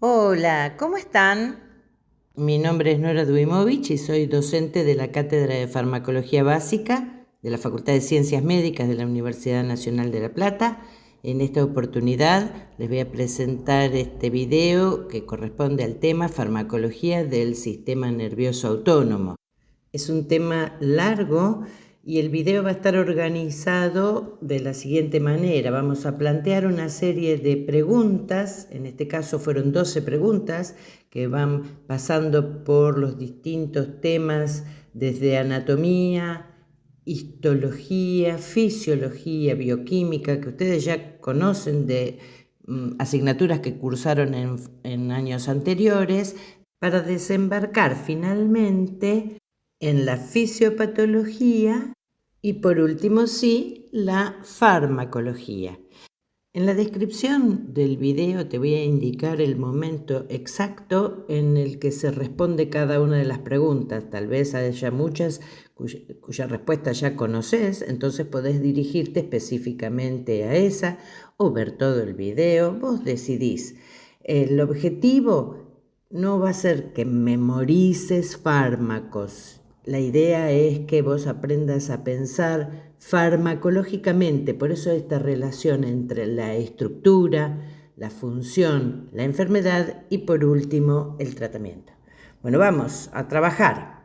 Hola, ¿cómo están? Mi nombre es Nora Duimovich y soy docente de la Cátedra de Farmacología Básica de la Facultad de Ciencias Médicas de la Universidad Nacional de La Plata. En esta oportunidad les voy a presentar este video que corresponde al tema farmacología del sistema nervioso autónomo. Es un tema largo y el video va a estar organizado de la siguiente manera. Vamos a plantear una serie de preguntas, en este caso fueron 12 preguntas, que van pasando por los distintos temas desde anatomía, histología, fisiología, bioquímica, que ustedes ya conocen de asignaturas que cursaron en años anteriores, para desembarcar finalmente en la fisiopatología y por último la farmacología. En la descripción del video te voy a indicar el momento exacto en el que se responde cada una de las preguntas. Tal vez haya muchas cuya respuesta ya conoces, entonces podés dirigirte específicamente a esa o ver todo el video, vos decidís. El objetivo no va a ser que memorices fármacos. La idea es que vos aprendas a pensar farmacológicamente, por eso esta relación entre la estructura, la función, la enfermedad y por último el tratamiento. Bueno, vamos a trabajar.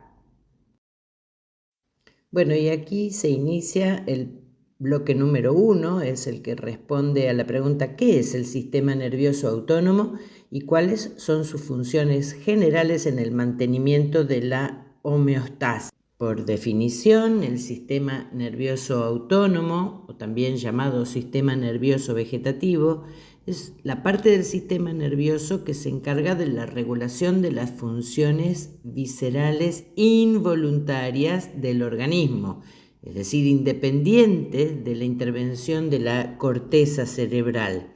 Bueno, y aquí se inicia el bloque número 1, es el que responde a la pregunta ¿qué es el sistema nervioso autónomo y cuáles son sus funciones generales en el mantenimiento de la homeostasis? Por definición, el sistema nervioso autónomo, o también llamado sistema nervioso vegetativo, es la parte del sistema nervioso que se encarga de la regulación de las funciones viscerales involuntarias del organismo, es decir, independientes de la intervención de la corteza cerebral.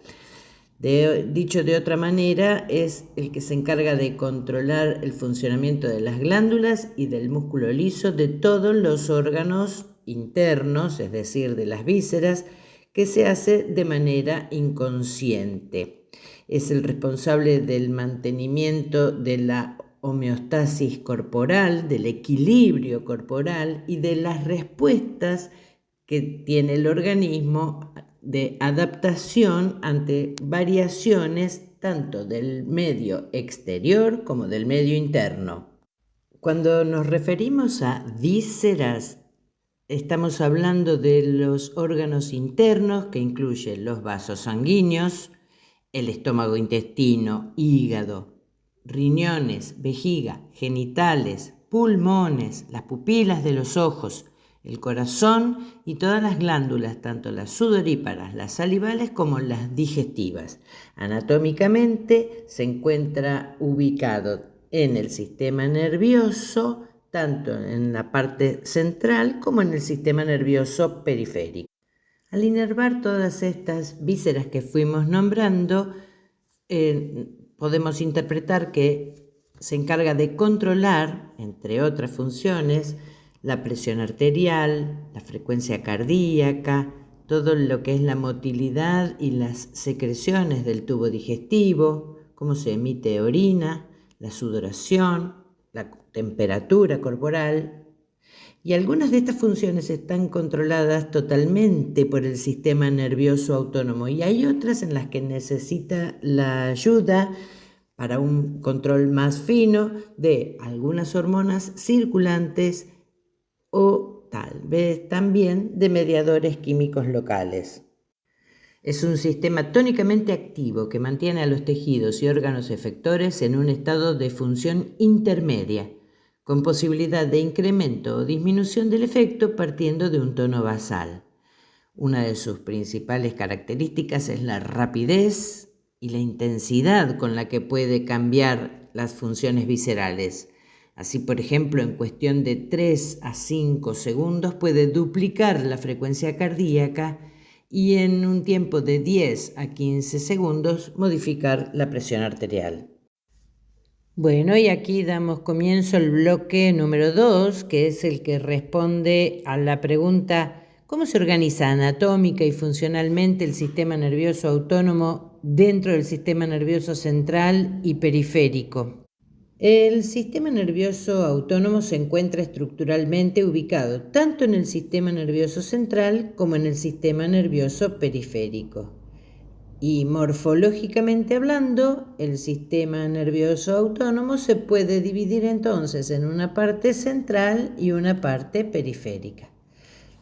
Dicho de otra manera, es el que se encarga de controlar el funcionamiento de las glándulas y del músculo liso de todos los órganos internos, es decir, de las vísceras, que se hace de manera inconsciente. Es el responsable del mantenimiento de la homeostasis corporal, del equilibrio corporal y de las respuestas que tiene el organismo de adaptación ante variaciones tanto del medio exterior como del medio interno. Cuando nos referimos a vísceras, estamos hablando de los órganos internos que incluyen los vasos sanguíneos, el estómago, intestino, hígado, riñones, vejiga, genitales, pulmones, las pupilas de los ojos, el corazón y todas las glándulas, tanto las sudoríparas, las salivales como las digestivas. Anatómicamente se encuentra ubicado en el sistema nervioso, tanto en la parte central como en el sistema nervioso periférico. Al inervar todas estas vísceras que fuimos nombrando, podemos interpretar que se encarga de controlar, entre otras funciones, la presión arterial, la frecuencia cardíaca, todo lo que es la motilidad y las secreciones del tubo digestivo, cómo se emite orina, la sudoración, la temperatura corporal. Y algunas de estas funciones están controladas totalmente por el sistema nervioso autónomo y hay otras en las que necesita la ayuda para un control más fino de algunas hormonas circulantes o tal vez también de mediadores químicos locales. Es un sistema tónicamente activo que mantiene a los tejidos y órganos efectores en un estado de función intermedia, con posibilidad de incremento o disminución del efecto partiendo de un tono basal. Una de sus principales características es la rapidez y la intensidad con la que puede cambiar las funciones viscerales. Así, por ejemplo, en cuestión de 3 a 5 segundos puede duplicar la frecuencia cardíaca y en un tiempo de 10 a 15 segundos modificar la presión arterial. Bueno, y aquí damos comienzo al bloque número 2, que es el que responde a la pregunta ¿cómo se organiza anatómica y funcionalmente el sistema nervioso autónomo dentro del sistema nervioso central y periférico. El sistema nervioso autónomo se encuentra estructuralmente ubicado tanto en el sistema nervioso central como en el sistema nervioso periférico. Y morfológicamente hablando, el sistema nervioso autónomo se puede dividir entonces en una parte central y una parte periférica.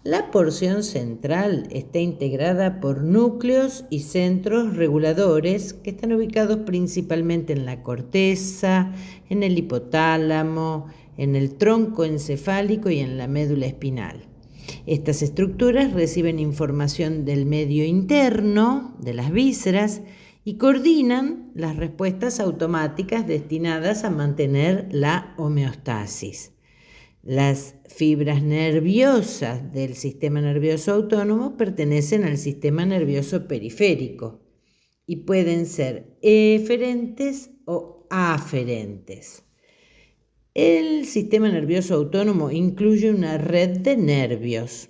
La porción central está integrada por núcleos y centros reguladores que están ubicados principalmente en la corteza, en el hipotálamo, en el tronco encefálico y en la médula espinal. Estas estructuras reciben información del medio interno, de las vísceras, y coordinan las respuestas automáticas destinadas a mantener la homeostasis. Las fibras nerviosas del sistema nervioso autónomo pertenecen al sistema nervioso periférico y pueden ser eferentes o aferentes. El sistema nervioso autónomo incluye una red de nervios.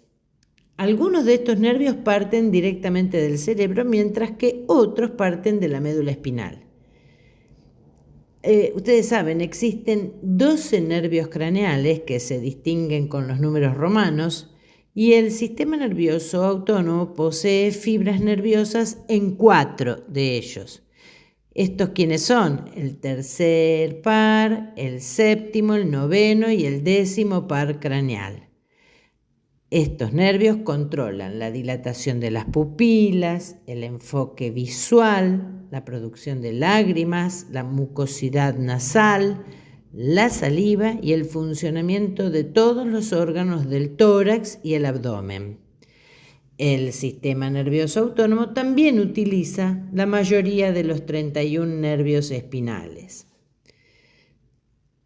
Algunos de estos nervios parten directamente del cerebro, mientras que otros parten de la médula espinal. Ustedes saben, existen 12 nervios craneales que se distinguen con los números romanos y el sistema nervioso autónomo posee fibras nerviosas en 4 de ellos. ¿Estos quiénes son? El tercer par, el séptimo, el noveno y el 10º par craneal. Estos nervios controlan la dilatación de las pupilas, el enfoque visual, la producción de lágrimas, la mucosidad nasal, la saliva y el funcionamiento de todos los órganos del tórax y el abdomen. El sistema nervioso autónomo también utiliza la mayoría de los 31 nervios espinales.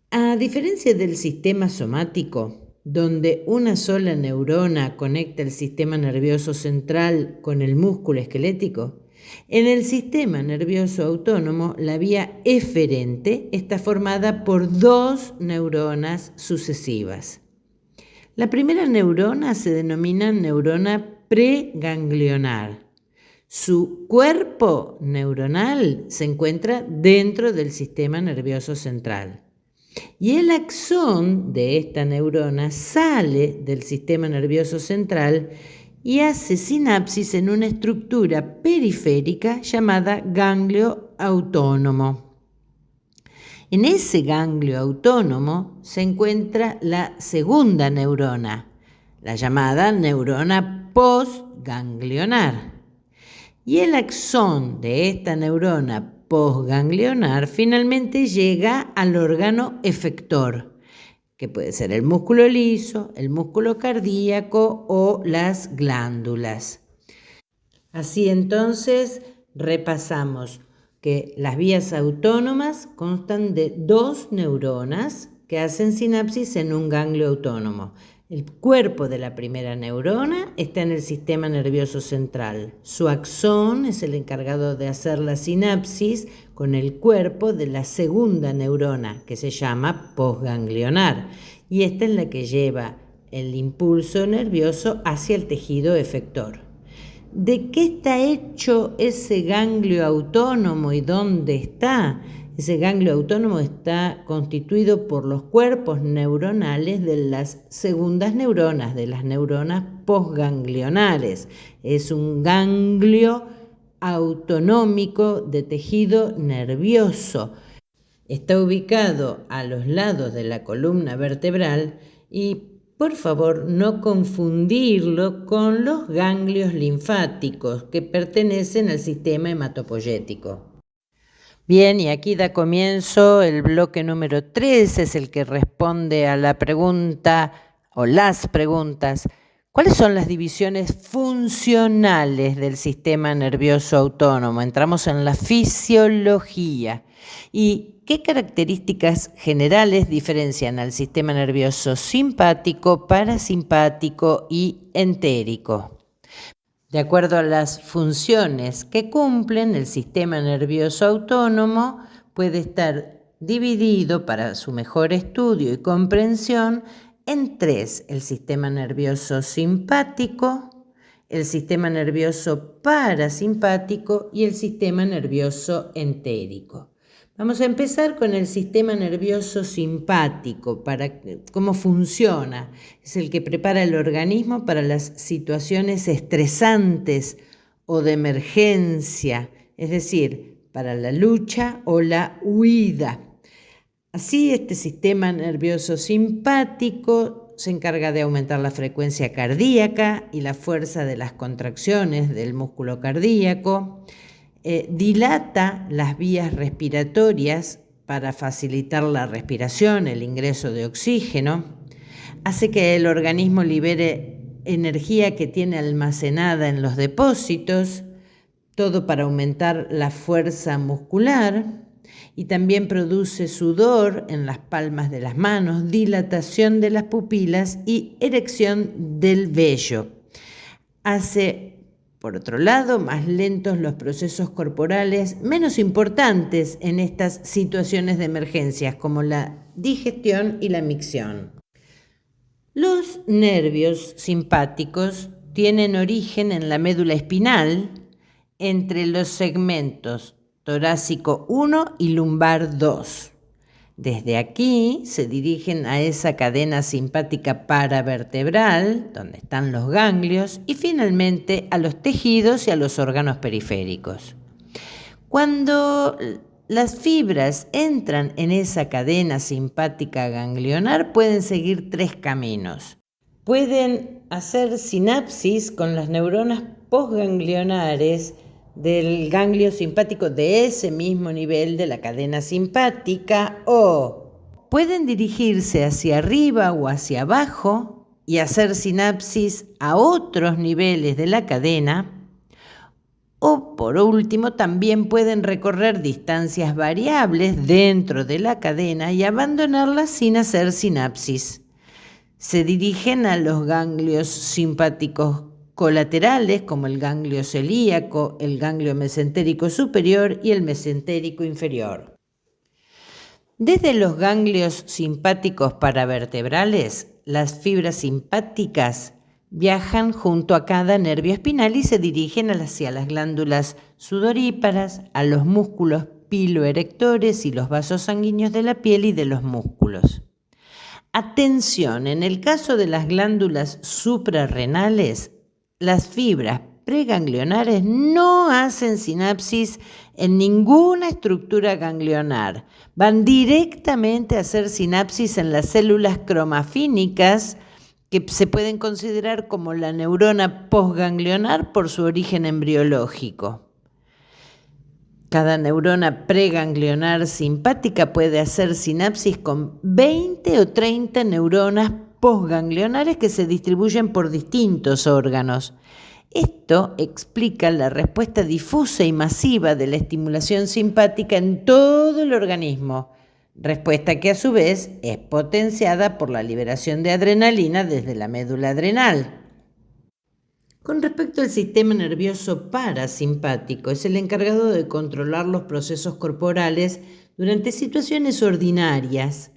A diferencia del sistema somático, donde una sola neurona conecta el sistema nervioso central con el músculo esquelético, en el sistema nervioso autónomo la vía eferente está formada por 2 neuronas sucesivas. La primera neurona se denomina neurona preganglionar. Su cuerpo neuronal se encuentra dentro del sistema nervioso central. Y el axón de esta neurona sale del sistema nervioso central y hace sinapsis en una estructura periférica llamada ganglio autónomo. En ese ganglio autónomo se encuentra la segunda neurona, la llamada neurona postganglionar. Y el axón de esta neurona postganglionar finalmente llega al órgano efector, que puede ser el músculo liso, el músculo cardíaco o las glándulas. Así entonces repasamos que las vías autónomas constan de 2 neuronas que hacen sinapsis en un ganglio autónomo. El cuerpo de la primera neurona está en el sistema nervioso central. Su axón es el encargado de hacer la sinapsis con el cuerpo de la segunda neurona, que se llama postganglionar, y esta es la que lleva el impulso nervioso hacia el tejido efector. ¿De qué está hecho ese ganglio autónomo y dónde está? Ese ganglio autónomo está constituido por los cuerpos neuronales de las segundas neuronas, de las neuronas postganglionares. Es un ganglio autonómico de tejido nervioso. Está ubicado a los lados de la columna vertebral y, por favor, no confundirlo con los ganglios linfáticos que pertenecen al sistema hematopoyético. Bien, y aquí da comienzo el bloque número 3, es el que responde a la pregunta o las preguntas: ¿cuáles son las divisiones funcionales del sistema nervioso autónomo? Entramos en la fisiología. ¿Y qué características generales diferencian al sistema nervioso simpático, parasimpático y entérico? De acuerdo a las funciones que cumplen, el sistema nervioso autónomo puede estar dividido, para su mejor estudio y comprensión, en 3: el sistema nervioso simpático, el sistema nervioso parasimpático y el sistema nervioso entérico. Vamos a empezar con el sistema nervioso simpático, para cómo funciona. Es el que prepara el organismo para las situaciones estresantes o de emergencia, es decir, para la lucha o la huida. Así, este sistema nervioso simpático se encarga de aumentar la frecuencia cardíaca y la fuerza de las contracciones del músculo cardíaco, dilata las vías respiratorias para facilitar la respiración, el ingreso de oxígeno, hace que el organismo libere energía que tiene almacenada en los depósitos, todo para aumentar la fuerza muscular, y también produce sudor en las palmas de las manos, dilatación de las pupilas y erección del vello. Hace, por otro lado, más lentos los procesos corporales menos importantes en estas situaciones de emergencias, como la digestión y la micción. Los nervios simpáticos tienen origen en la médula espinal, entre los segmentos torácico 1 y lumbar 2. Desde aquí se dirigen a esa cadena simpática paravertebral, donde están los ganglios, y finalmente a los tejidos y a los órganos periféricos. Cuando las fibras entran en esa cadena simpática ganglionar, pueden seguir 3 caminos. Pueden hacer sinapsis con las neuronas postganglionares del ganglio simpático de ese mismo nivel de la cadena simpática, o pueden dirigirse hacia arriba o hacia abajo y hacer sinapsis a otros niveles de la cadena, o por último también pueden recorrer distancias variables dentro de la cadena y abandonarla sin hacer sinapsis. Se dirigen a los ganglios simpáticos colaterales, como el ganglio celíaco, el ganglio mesentérico superior y el mesentérico inferior. Desde los ganglios simpáticos paravertebrales, las fibras simpáticas viajan junto a cada nervio espinal y se dirigen hacia las glándulas sudoríparas, a los músculos piloerectores y los vasos sanguíneos de la piel y de los músculos. Atención, en el caso de las glándulas suprarrenales, las fibras preganglionares no hacen sinapsis en ninguna estructura ganglionar. Van directamente a hacer sinapsis en las células cromafínicas, que se pueden considerar como la neurona postganglionar por su origen embriológico. Cada neurona preganglionar simpática puede hacer sinapsis con 20 o 30 neuronas postganglionares que se distribuyen por distintos órganos. Esto explica la respuesta difusa y masiva de la estimulación simpática en todo el organismo, respuesta que a su vez es potenciada por la liberación de adrenalina desde la médula adrenal. Con respecto al sistema nervioso parasimpático, es el encargado de controlar los procesos corporales durante situaciones ordinarias.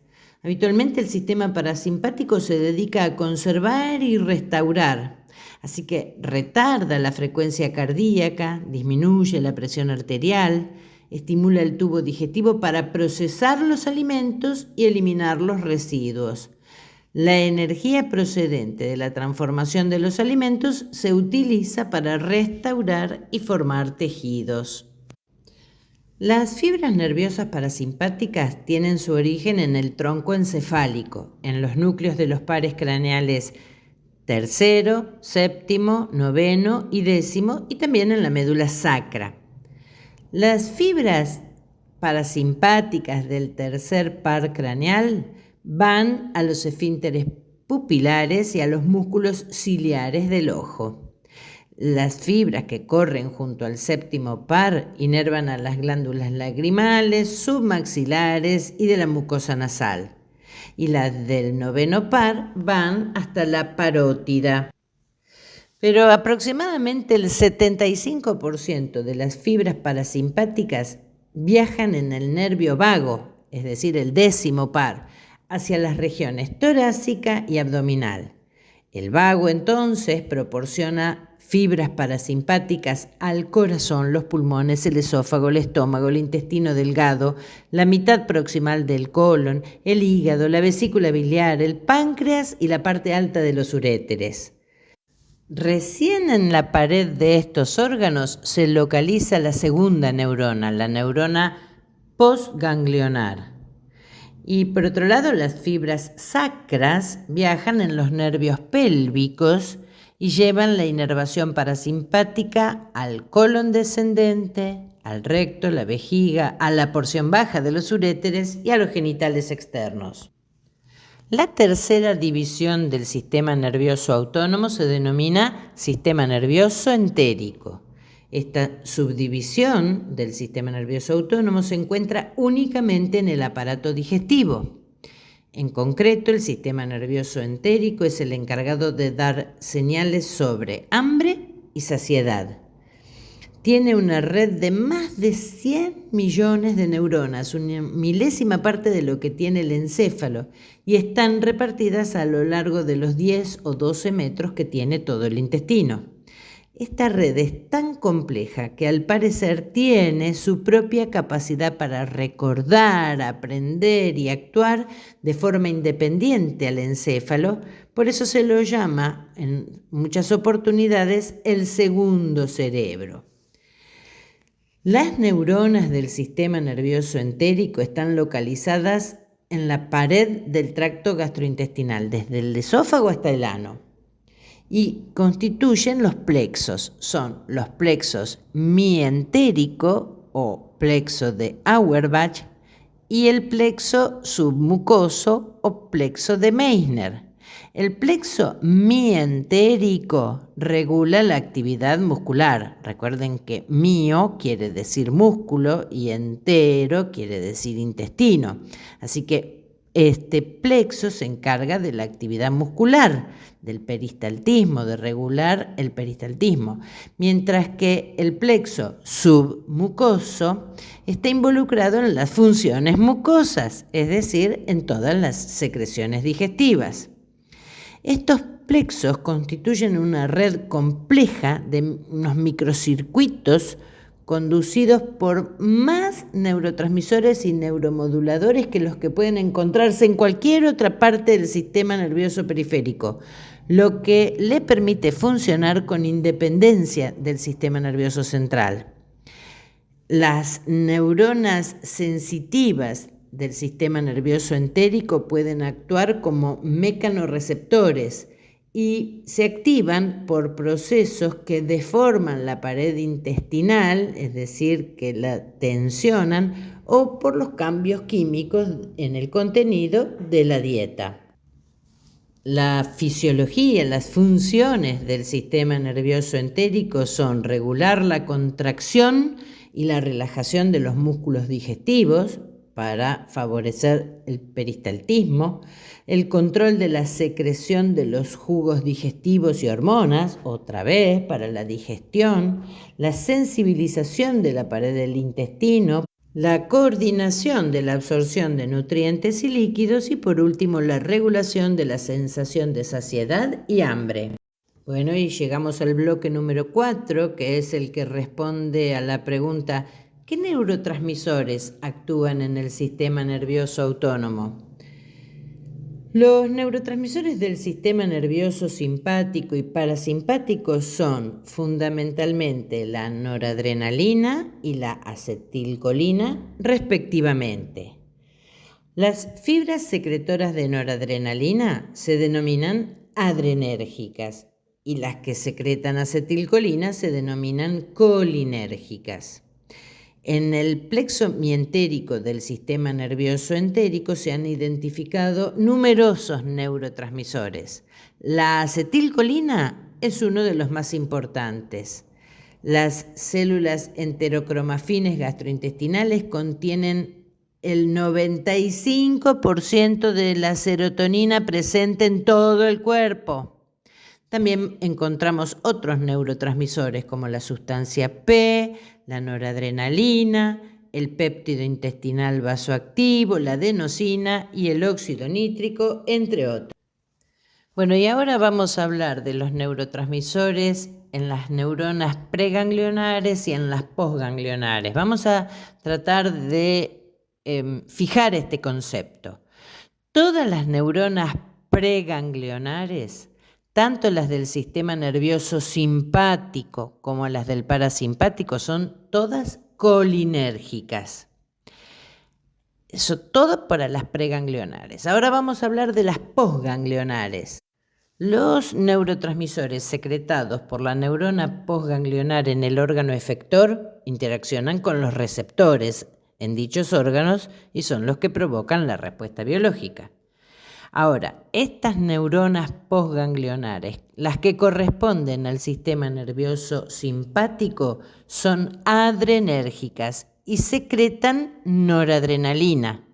Habitualmente el sistema parasimpático se dedica a conservar y restaurar, así que retarda la frecuencia cardíaca, disminuye la presión arterial, estimula el tubo digestivo para procesar los alimentos y eliminar los residuos. La energía procedente de la transformación de los alimentos se utiliza para restaurar y formar tejidos. Las fibras nerviosas parasimpáticas tienen su origen en el tronco encefálico, en los núcleos de los pares craneales tercero, séptimo, noveno y décimo, y también en la médula sacra. Las fibras parasimpáticas del tercer par craneal van a los esfínteres pupilares y a los músculos ciliares del ojo. Las fibras que corren junto al séptimo par inervan a las glándulas lagrimales, submaxilares y de la mucosa nasal. Y las del noveno par van hasta la parótida. Pero aproximadamente el 75% de las fibras parasimpáticas viajan en el nervio vago, es decir, el décimo par, hacia las regiones torácica y abdominal. El vago entonces proporciona fibras parasimpáticas al corazón, los pulmones, el esófago, el estómago, el intestino delgado, la mitad proximal del colon, el hígado, la vesícula biliar, el páncreas y la parte alta de los uréteres. Recién en la pared de estos órganos se localiza la segunda neurona, la neurona postganglionar. Y por otro lado, las fibras sacras viajan en los nervios pélvicos y llevan la inervación parasimpática al colon descendente, al recto, la vejiga, a la porción baja de los uréteres y a los genitales externos. La tercera división del sistema nervioso autónomo se denomina sistema nervioso entérico. Esta subdivisión del sistema nervioso autónomo se encuentra únicamente en el aparato digestivo. En concreto, el sistema nervioso entérico es el encargado de dar señales sobre hambre y saciedad. Tiene una red de más de 100 millones de neuronas, una milésima parte de lo que tiene el encéfalo, y están repartidas a lo largo de los 10 o 12 metros que tiene todo el intestino. Esta red es tan compleja que al parecer tiene su propia capacidad para recordar, aprender y actuar de forma independiente al encéfalo, por eso se lo llama en muchas oportunidades el segundo cerebro. Las neuronas del sistema nervioso entérico están localizadas en la pared del tracto gastrointestinal, desde el esófago hasta el ano, y constituyen los plexos. Son los plexos mientérico o plexo de Auerbach y el plexo submucoso o plexo de Meissner. El plexo mientérico regula la actividad muscular. Recuerden que mio quiere decir músculo y entero quiere decir intestino. Así que este plexo se encarga de la actividad muscular, del peristaltismo, de regular el peristaltismo, mientras que el plexo submucoso está involucrado en las funciones mucosas, es decir, en todas las secreciones digestivas. Estos plexos constituyen una red compleja de unos microcircuitos conducidos por más neurotransmisores y neuromoduladores que los que pueden encontrarse en cualquier otra parte del sistema nervioso periférico, lo que le permite funcionar con independencia del sistema nervioso central. Las neuronas sensitivas del sistema nervioso entérico pueden actuar como mecanorreceptores y se activan por procesos que deforman la pared intestinal, es decir, que la tensionan, o por los cambios químicos en el contenido de la dieta. La fisiología, las funciones del sistema nervioso entérico son regular la contracción y la relajación de los músculos digestivos para favorecer el peristaltismo, el control de la secreción de los jugos digestivos y hormonas, otra vez para la digestión, la sensibilización de la pared del intestino, la coordinación de la absorción de nutrientes y líquidos y por último la regulación de la sensación de saciedad y hambre. Bueno, y llegamos al bloque número 4, que es el que responde a la pregunta ¿qué neurotransmisores actúan en el sistema nervioso autónomo? Los neurotransmisores del sistema nervioso simpático y parasimpático son fundamentalmente la noradrenalina y la acetilcolina, respectivamente. Las fibras secretoras de noradrenalina se denominan adrenérgicas y las que secretan acetilcolina se denominan colinérgicas. En el plexo mientérico del sistema nervioso entérico se han identificado numerosos neurotransmisores. La acetilcolina es uno de los más importantes. Las células enterocromafines gastrointestinales contienen el 95% de la serotonina presente en todo el cuerpo. También encontramos otros neurotransmisores como la sustancia P, la noradrenalina, el péptido intestinal vasoactivo, la adenosina y el óxido nítrico, entre otros. Bueno, y ahora vamos a hablar de los neurotransmisores en las neuronas preganglionares y en las posganglionares. Vamos a tratar de fijar este concepto. Todas las neuronas preganglionares, tanto las del sistema nervioso simpático como las del parasimpático, son todas colinérgicas. Eso todo para las preganglionares. Ahora vamos a hablar de las posganglionares. Los neurotransmisores secretados por la neurona posganglionar en el órgano efector interaccionan con los receptores en dichos órganos y son los que provocan la respuesta biológica. Ahora, estas neuronas posganglionares, las que corresponden al sistema nervioso simpático, son adrenérgicas y secretan noradrenalina.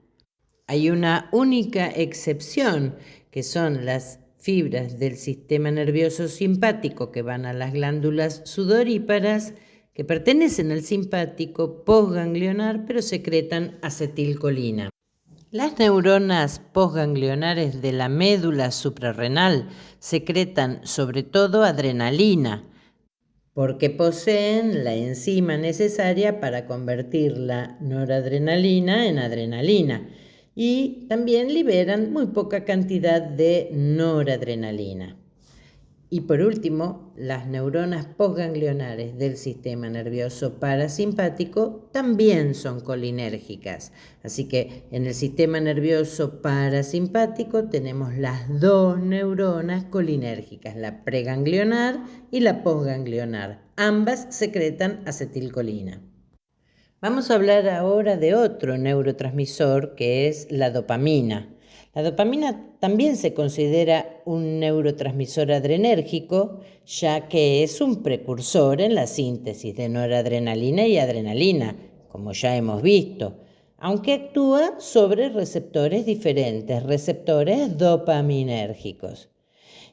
Hay una única excepción, que son las fibras del sistema nervioso simpático que van a las glándulas sudoríparas, que pertenecen al simpático posganglionar, pero secretan acetilcolina. Las neuronas posganglionares de la médula suprarrenal secretan sobre todo adrenalina, porque poseen la enzima necesaria para convertir la noradrenalina en adrenalina y también liberan muy poca cantidad de noradrenalina. Y por último, las neuronas posganglionares del sistema nervioso parasimpático también son colinérgicas. Así que en el sistema nervioso parasimpático tenemos las dos neuronas colinérgicas, la preganglionar y la posganglionar. Ambas secretan acetilcolina. Vamos a hablar ahora de otro neurotransmisor que es la dopamina. La dopamina también se considera un neurotransmisor adrenérgico, ya que es un precursor en la síntesis de noradrenalina y adrenalina, como ya hemos visto, aunque actúa sobre receptores diferentes, receptores dopaminérgicos.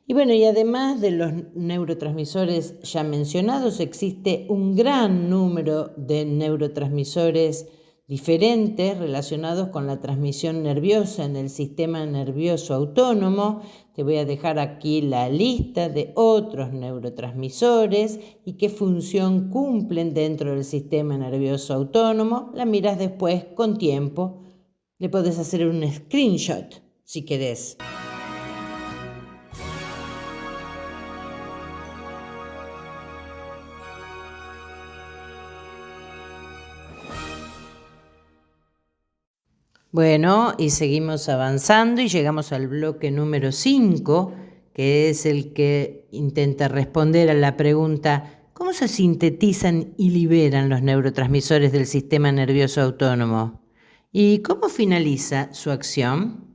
Y además de los neurotransmisores ya mencionados, existe un gran número de neurotransmisores diferentes relacionados con la transmisión nerviosa en el sistema nervioso autónomo. Te voy a dejar aquí la lista de otros neurotransmisores y qué función cumplen dentro del sistema nervioso autónomo. La miras después con tiempo. Le podés hacer un screenshot si querés. Bueno, y seguimos avanzando y llegamos al bloque número 5, que es el que intenta responder a la pregunta: ¿cómo se sintetizan y liberan los neurotransmisores del sistema nervioso autónomo? ¿Y cómo finaliza su acción?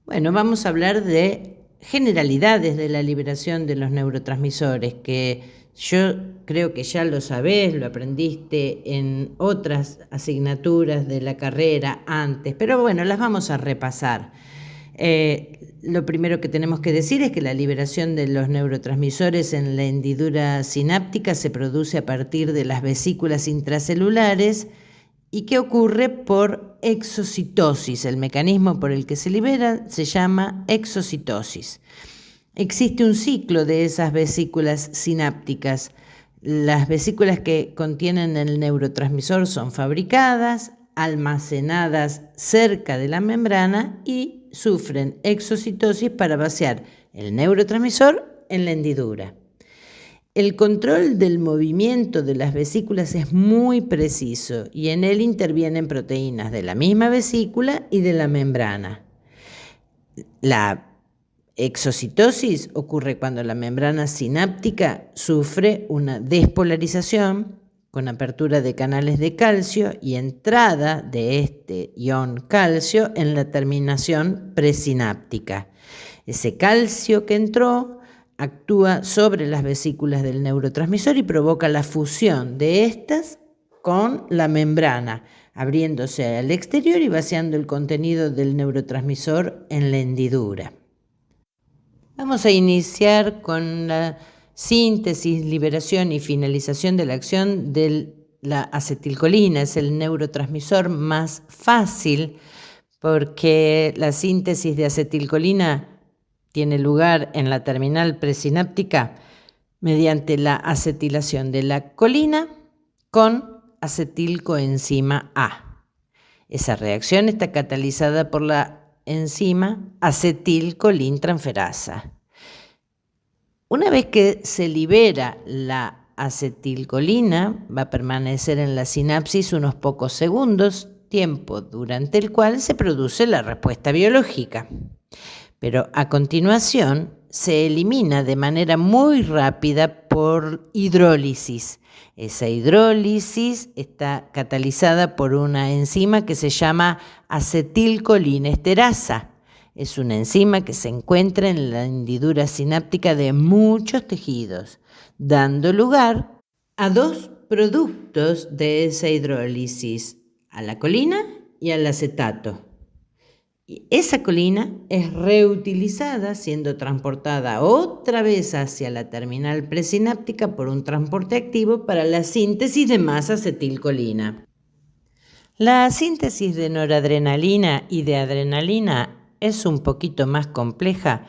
Bueno, vamos a hablar de generalidades de la liberación de los neurotransmisores, que yo creo que ya lo sabés, lo aprendiste en otras asignaturas de la carrera antes, pero bueno, las vamos a repasar. Lo primero que tenemos que decir es que la liberación de los neurotransmisores en la hendidura sináptica se produce a partir de las vesículas intracelulares y que ocurre por exocitosis. El mecanismo por el que se libera se llama exocitosis. Existe un ciclo de esas vesículas sinápticas. Las vesículas que contienen el neurotransmisor son fabricadas, almacenadas cerca de la membrana y sufren exocitosis para vaciar el neurotransmisor en la hendidura. El control del movimiento de las vesículas es muy preciso y en él intervienen proteínas de la misma vesícula y de la membrana. La exocitosis ocurre cuando la membrana sináptica sufre una despolarización con apertura de canales de calcio y entrada de este ion calcio en la terminación presináptica. Ese calcio que entró actúa sobre las vesículas del neurotransmisor y provoca la fusión de estas con la membrana, abriéndose al exterior y vaciando el contenido del neurotransmisor en la hendidura. Vamos a iniciar con la síntesis, liberación y finalización de la acción de la acetilcolina. Es el neurotransmisor más fácil porque la síntesis de acetilcolina tiene lugar en la terminal presináptica mediante la acetilación de la colina con acetilcoenzima A. Esa reacción está catalizada por la enzima acetilcolintransferasa. Una vez que se libera la acetilcolina, va a permanecer en la sinapsis unos pocos segundos, tiempo durante el cual se produce la respuesta biológica. Pero a continuación se elimina de manera muy rápida por hidrólisis. Esa hidrólisis está catalizada por una enzima que se llama acetilcolinesterasa. Es una enzima que se encuentra en la hendidura sináptica de muchos tejidos, dando lugar a dos productos de esa hidrólisis, a la colina y al acetato. Y esa colina es reutilizada, siendo transportada otra vez hacia la terminal presináptica por un transporte activo para la síntesis de más acetilcolina. La síntesis de noradrenalina y de adrenalina es un poquito más compleja,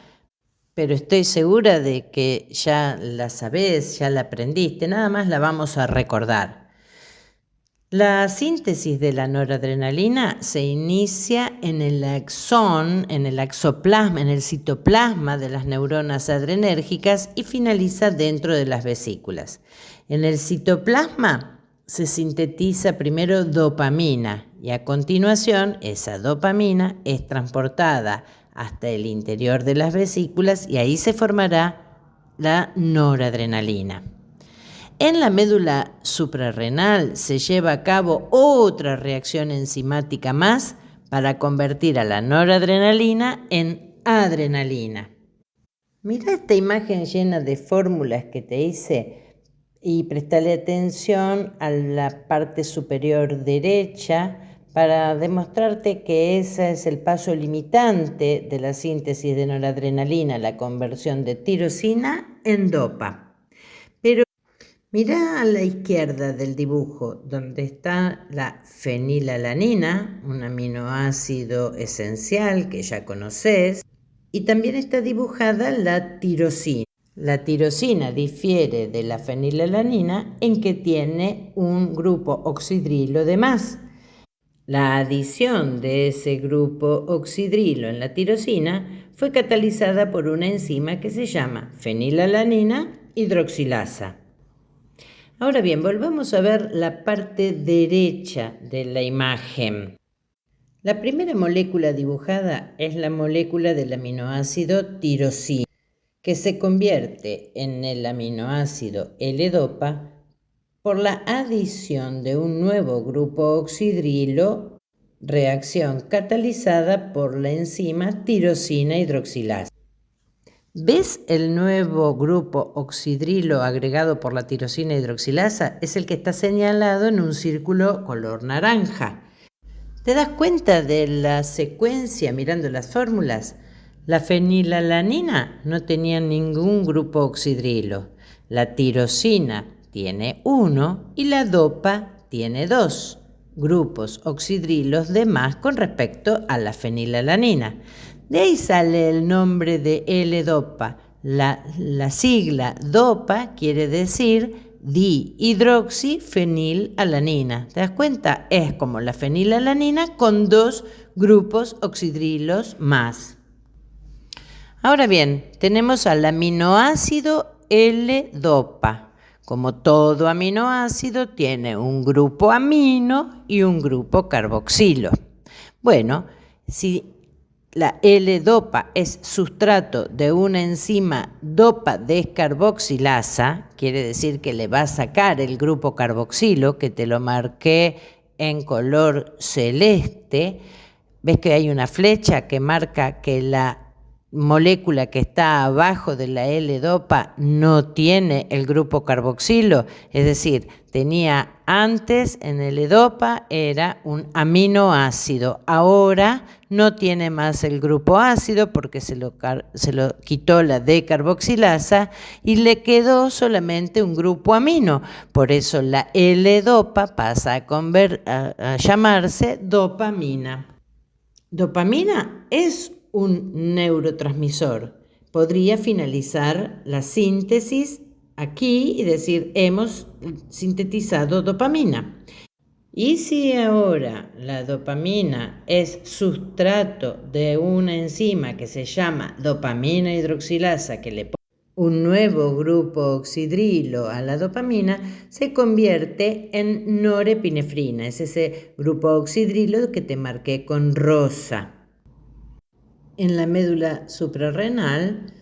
pero estoy segura de que ya la sabés, ya la aprendiste, nada más la vamos a recordar. La síntesis de la noradrenalina se inicia en el axón, en el axoplasma, en el citoplasma de las neuronas adrenérgicas y finaliza dentro de las vesículas. En el citoplasma se sintetiza primero dopamina y a continuación esa dopamina es transportada hasta el interior de las vesículas y ahí se formará la noradrenalina. En la médula suprarrenal se lleva a cabo otra reacción enzimática más para convertir a la noradrenalina en adrenalina. Mira esta imagen llena de fórmulas que te hice y prestale atención a la parte superior derecha para demostrarte que ese es el paso limitante de la síntesis de noradrenalina, la conversión de tirosina en dopa. Pero mirá a la izquierda del dibujo, donde está la fenilalanina, un aminoácido esencial que ya conoces, y también está dibujada la tirosina. La tirosina difiere de la fenilalanina en que tiene un grupo oxidrilo de más. La adición de ese grupo oxidrilo en la tirosina fue catalizada por una enzima que se llama fenilalanina hidroxilasa. Ahora bien, volvamos a ver la parte derecha de la imagen. La primera molécula dibujada es la molécula del aminoácido tirosina, que se convierte en el aminoácido L-dopa por la adición de un nuevo grupo oxidrilo, reacción catalizada por la enzima tirosina hidroxilasa. ¿Ves el nuevo grupo oxidrilo agregado por la tirosina hidroxilasa? Es el que está señalado en un círculo color naranja. ¿Te das cuenta de la secuencia mirando las fórmulas? La fenilalanina no tenía ningún grupo oxidrilo. La tirosina tiene 1 y la dopa tiene 2 grupos oxidrilos de más con respecto a la fenilalanina. De ahí sale el nombre de L-dopa. La sigla dopa quiere decir dihidroxifenilalanina. ¿Te das cuenta? Es como la fenilalanina con 2 grupos oxidrilos más. Ahora bien, tenemos al aminoácido L-dopa. Como todo aminoácido, tiene un grupo amino y un grupo carboxilo. Bueno, si la L-dopa es sustrato de una enzima dopa descarboxilasa, quiere decir que le va a sacar el grupo carboxilo, que te lo marqué en color celeste. ¿Ves que hay una flecha que marca que la molécula que está abajo de la L-dopa no tiene el grupo carboxilo? Es decir, tenía antes en L-dopa era un aminoácido, ahora no tiene más el grupo ácido porque se lo quitó la decarboxilasa y le quedó solamente un grupo amino. Por eso la L-dopa pasa a llamarse dopamina. Dopamina es un neurotransmisor. Podría finalizar la síntesis aquí y decir hemos sintetizado dopamina. Y si ahora la dopamina es sustrato de una enzima que se llama dopamina hidroxilasa, que le pone un nuevo grupo oxidrilo a la dopamina, se convierte en norepinefrina. Es ese grupo oxidrilo que te marqué con rosa. En la médula suprarrenal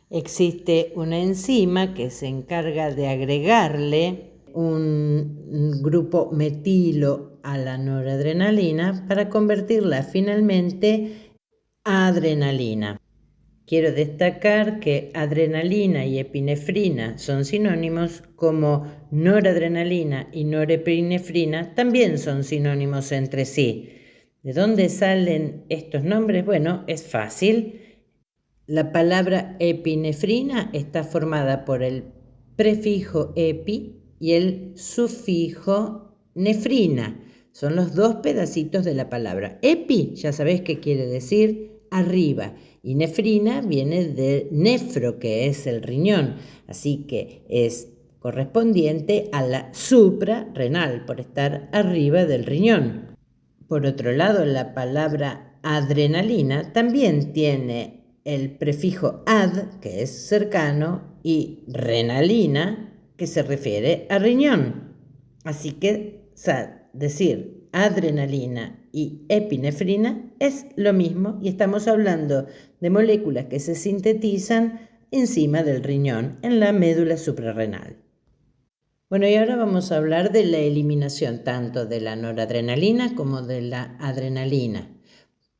existe una enzima que se encarga de agregarle un grupo metilo a la noradrenalina para convertirla finalmente a adrenalina. Quiero destacar que adrenalina y epinefrina son sinónimos, como noradrenalina y norepinefrina también son sinónimos entre sí. ¿De dónde salen estos nombres? Bueno, es fácil. La palabra epinefrina está formada por el prefijo epi y el sufijo nefrina. Son los dos pedacitos de la palabra. Epi, ya sabés qué quiere decir arriba, y nefrina viene de nefro, que es el riñón, así que es correspondiente a la suprarrenal, por estar arriba del riñón. Por otro lado, la palabra adrenalina también tiene el prefijo ad, que es cercano, y renalina, que se refiere a riñón. Así que decir adrenalina y epinefrina es lo mismo y estamos hablando de moléculas que se sintetizan encima del riñón en la médula suprarrenal. Bueno, y ahora vamos a hablar de la eliminación tanto de la noradrenalina como de la adrenalina.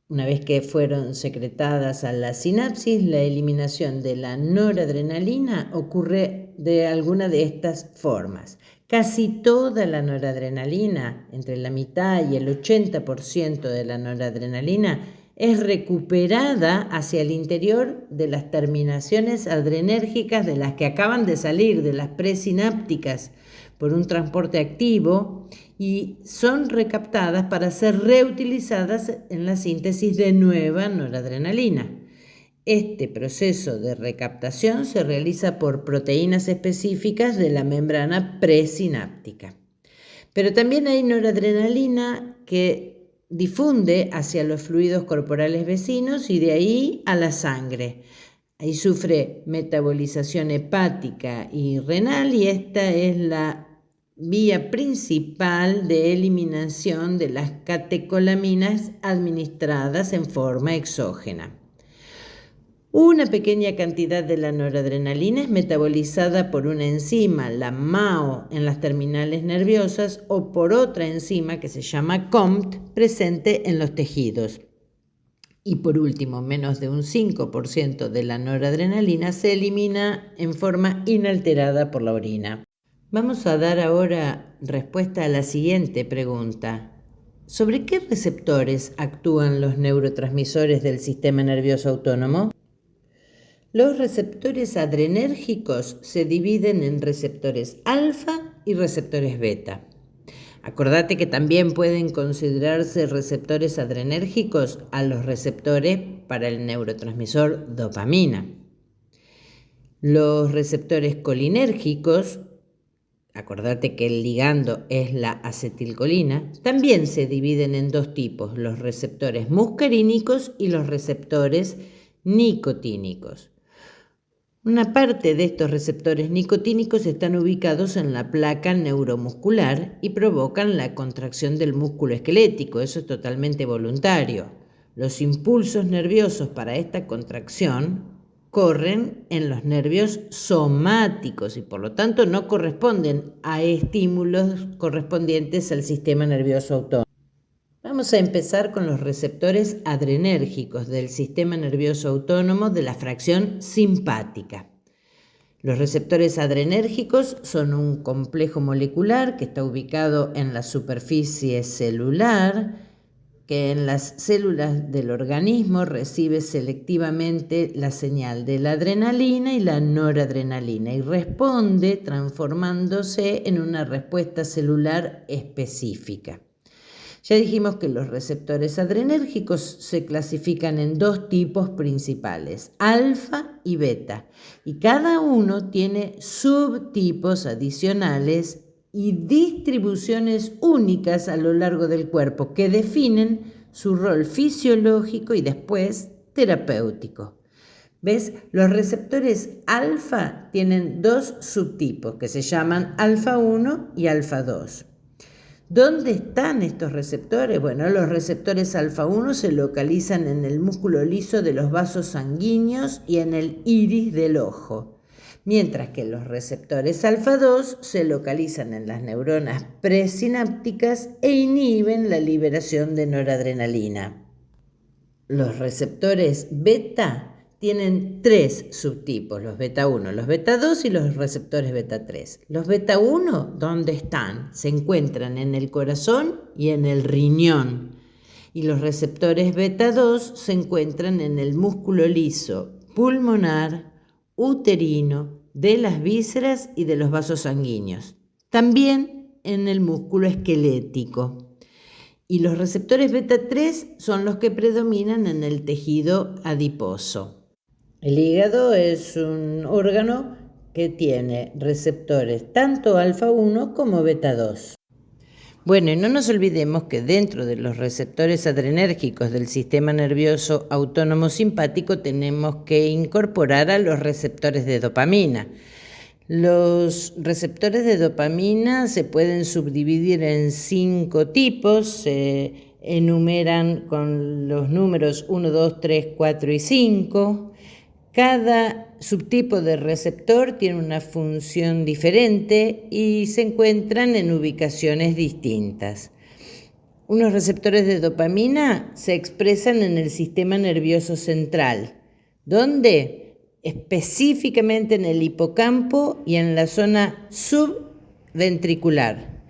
Una vez que fueron secretadas a la sinapsis, la eliminación de la noradrenalina ocurre de alguna de estas formas. Casi toda la noradrenalina, entre la mitad y el 80% de la noradrenalina, es recuperada hacia el interior de las terminaciones adrenérgicas de las que acaban de salir, de las presinápticas, por un transporte activo, y son recaptadas para ser reutilizadas en la síntesis de nueva noradrenalina. Este proceso de recaptación se realiza por proteínas específicas de la membrana presináptica. Pero también hay noradrenalina que difunde hacia los fluidos corporales vecinos y de ahí a la sangre. Ahí sufre metabolización hepática y renal, y esta es la vía principal de eliminación de las catecolaminas administradas en forma exógena. Una pequeña cantidad de la noradrenalina es metabolizada por una enzima, la MAO, en las terminales nerviosas, o por otra enzima que se llama COMT, presente en los tejidos. Y por último, menos de un 5% de la noradrenalina se elimina en forma inalterada por la orina. Vamos a dar ahora respuesta a la siguiente pregunta. ¿Sobre qué receptores actúan los neurotransmisores del sistema nervioso autónomo? Los receptores adrenérgicos se dividen en receptores alfa y receptores beta. Acordate que también pueden considerarse receptores adrenérgicos a los receptores para el neurotransmisor dopamina. Los receptores colinérgicos, acordate que el ligando es la acetilcolina, también se dividen en dos tipos, los receptores muscarínicos y los receptores nicotínicos. Una parte de estos receptores nicotínicos están ubicados en la placa neuromuscular y provocan la contracción del músculo esquelético. Eso es totalmente voluntario. Los impulsos nerviosos para esta contracción corren en los nervios somáticos y por lo tanto no corresponden a estímulos correspondientes al sistema nervioso autónomo. Vamos a empezar con los receptores adrenérgicos del sistema nervioso autónomo de la fracción simpática. Los receptores adrenérgicos son un complejo molecular que está ubicado en la superficie celular, que en las células del organismo recibe selectivamente la señal de la adrenalina y la noradrenalina y responde transformándose en una respuesta celular específica. Ya dijimos que los receptores adrenérgicos se clasifican en dos tipos principales, alfa y beta, y cada uno tiene subtipos adicionales y distribuciones únicas a lo largo del cuerpo que definen su rol fisiológico y después terapéutico. ¿Ves? Los receptores alfa tienen dos subtipos que se llaman alfa 1 y alfa 2. ¿Dónde están estos receptores? Bueno, los receptores alfa 1 se localizan en el músculo liso de los vasos sanguíneos y en el iris del ojo, mientras que los receptores alfa 2 se localizan en las neuronas presinápticas e inhiben la liberación de noradrenalina. Los receptores beta tienen tres subtipos, los beta 1, los beta 2 y los receptores beta 3. Los beta 1, ¿dónde están? Se encuentran en el corazón y en el riñón. Y los receptores beta 2 se encuentran en el músculo liso pulmonar, uterino, de las vísceras y de los vasos sanguíneos. También en el músculo esquelético. Y los receptores beta 3 son los que predominan en el tejido adiposo. El hígado es un órgano que tiene receptores tanto alfa 1 como beta 2. Bueno, y no nos olvidemos que dentro de los receptores adrenérgicos del sistema nervioso autónomo simpático tenemos que incorporar a los receptores de dopamina. Los receptores de dopamina se pueden subdividir en 5 tipos, se enumeran con los números 1, 2, 3, 4 y 5. Cada subtipo de receptor tiene una función diferente y se encuentran en ubicaciones distintas. Unos receptores de dopamina se expresan en el sistema nervioso central, donde específicamente en el hipocampo y en la zona subventricular.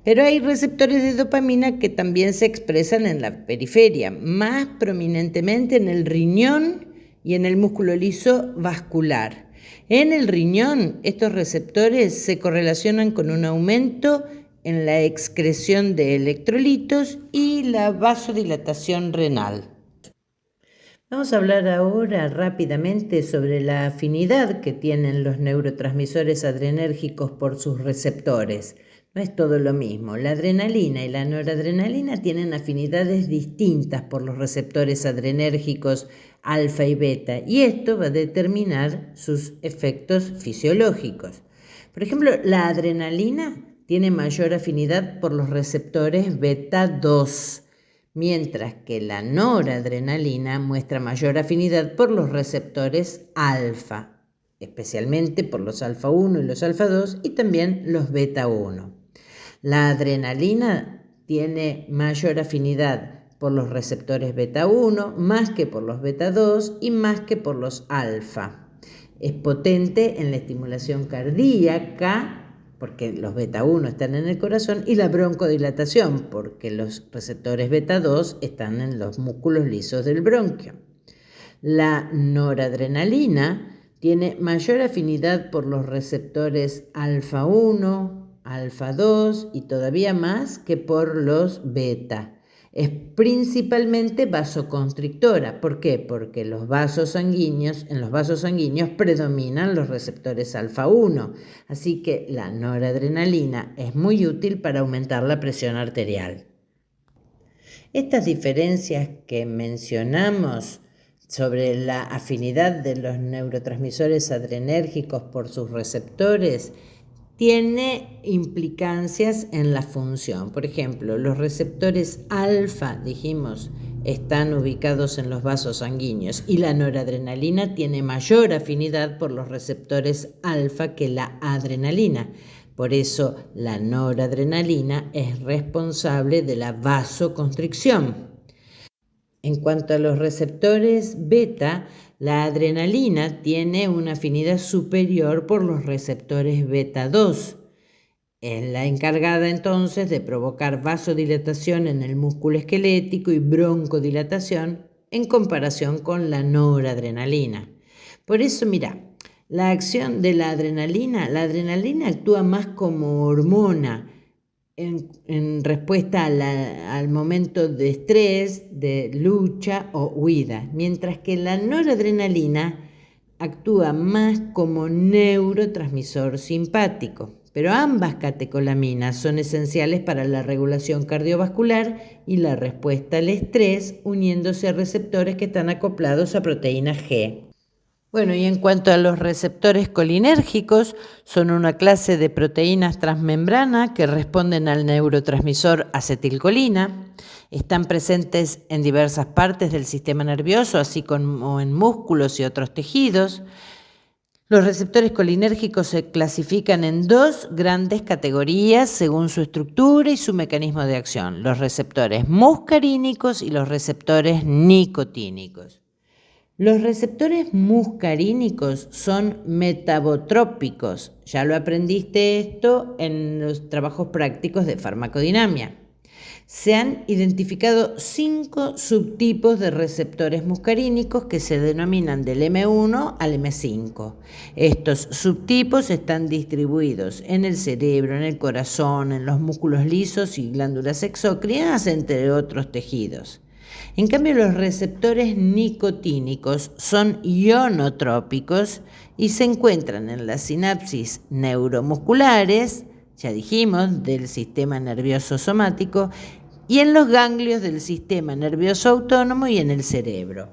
Pero hay receptores de dopamina que también se expresan en la periferia, más prominentemente en el riñón y en el músculo liso vascular. En el riñón, estos receptores se correlacionan con un aumento en la excreción de electrolitos y la vasodilatación renal. Vamos a hablar ahora rápidamente sobre la afinidad que tienen los neurotransmisores adrenérgicos por sus receptores. No es todo lo mismo. La adrenalina y la noradrenalina tienen afinidades distintas por los receptores adrenérgicos alfa y beta, y esto va a determinar sus efectos fisiológicos. Por ejemplo, la adrenalina tiene mayor afinidad por los receptores beta 2, mientras que la noradrenalina muestra mayor afinidad por los receptores alfa, especialmente por los alfa 1 y los alfa 2 y también los beta 1. La adrenalina tiene mayor afinidad por los receptores beta 1 más que por los beta 2 y más que por los alfa. Es potente en la estimulación cardíaca porque los beta 1 están en el corazón y la broncodilatación porque los receptores beta 2 están en los músculos lisos del bronquio. La noradrenalina tiene mayor afinidad por los receptores alfa 1, alfa 2 y todavía más que por los beta. Es principalmente vasoconstrictora. ¿Por qué? Porque en los vasos sanguíneos predominan los receptores alfa 1. Así que la noradrenalina es muy útil para aumentar la presión arterial. Estas diferencias que mencionamos sobre la afinidad de los neurotransmisores adrenérgicos por sus receptores tiene implicancias en la función. Por ejemplo, los receptores alfa, dijimos, están ubicados en los vasos sanguíneos y la noradrenalina tiene mayor afinidad por los receptores alfa que la adrenalina. Por eso la noradrenalina es responsable de la vasoconstricción. En cuanto a los receptores beta, la adrenalina tiene una afinidad superior por los receptores beta 2. Es la encargada entonces de provocar vasodilatación en el músculo esquelético y broncodilatación en comparación con la noradrenalina. Por eso, mira, la acción de la adrenalina actúa más como hormona en respuesta al momento de estrés, de lucha o huida, mientras que la noradrenalina actúa más como neurotransmisor simpático, pero ambas catecolaminas son esenciales para la regulación cardiovascular y la respuesta al estrés, uniéndose a receptores que están acoplados a proteína G. Bueno, y en cuanto a los receptores colinérgicos, son una clase de proteínas transmembrana que responden al neurotransmisor acetilcolina. Están presentes en diversas partes del sistema nervioso, así como en músculos y otros tejidos. Los receptores colinérgicos se clasifican en dos grandes categorías según su estructura y su mecanismo de acción: los receptores muscarínicos y los receptores nicotínicos. Los receptores muscarínicos son metabotrópicos. Ya lo aprendiste esto en los trabajos prácticos de farmacodinamia. Se han identificado 5 subtipos de receptores muscarínicos que se denominan del M1 al M5. Estos subtipos están distribuidos en el cerebro, en el corazón, en los músculos lisos y glándulas exócrinas, entre otros tejidos. En cambio, los receptores nicotínicos son ionotrópicos y se encuentran en las sinapsis neuromusculares, ya dijimos, del sistema nervioso somático, y en los ganglios del sistema nervioso autónomo y en el cerebro.